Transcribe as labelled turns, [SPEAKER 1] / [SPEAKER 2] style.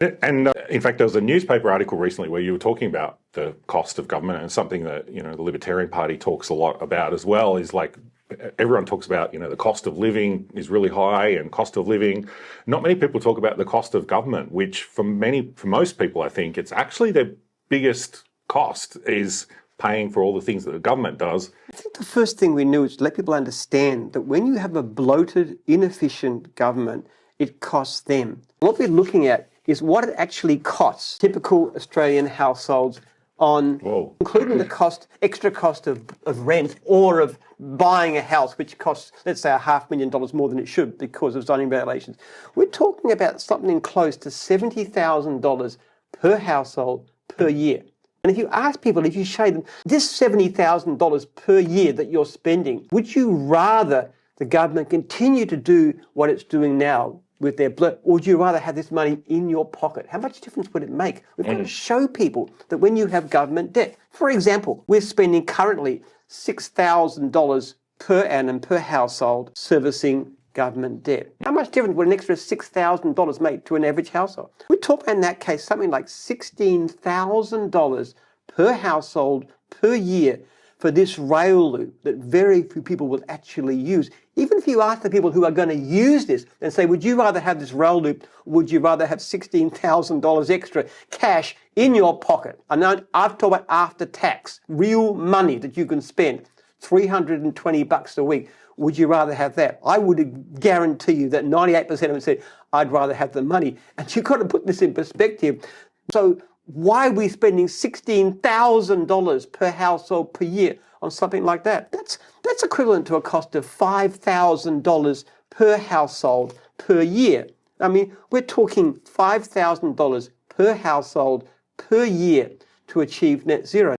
[SPEAKER 1] And in fact, there was a newspaper article recently where you were talking about the cost of government, and something that, the Libertarian Party talks a lot about as well is like everyone talks about, the cost of living is really high and cost of living. Not many people talk about the cost of government, which for most people, I think it's actually their biggest cost is paying for all the things that the government does.
[SPEAKER 2] I think the first thing we do is to let people understand that when you have a bloated, inefficient government, it costs them. What we're looking at is what it actually costs typical Australian households including the extra cost of rent or of buying a house, which costs, let's say, $500,000 more than it should because of zoning regulations. We're talking about something close to $70,000 per household per year. And if you ask people, if you show them this $70,000 per year that you're spending, would you rather the government continue to do what it's doing now with their blood, or would you rather have this money in your pocket? How much difference would it make? We've got to show people that when you have government debt, for example, we're spending currently $6,000 per annum per household servicing government debt. How much difference would an extra $6,000 make to an average household? We're talking in that case something like $16,000 per household per year for this rail loop that very few people will actually use. Even if you ask the people who are going to use this and say, would you rather have this rail loop, or would you rather have $16,000 extra cash in your pocket? And now I've talked about after tax, real money that you can spend, $320 a week. Would you rather have that? I would guarantee you that 98% of them said, I'd rather have the money. And you've got to put this in perspective. So why are we spending $16,000 per household per year on something like that? That's equivalent to a cost of $5,000 per household per year. I mean, we're talking $5,000 per household per year to achieve net zero.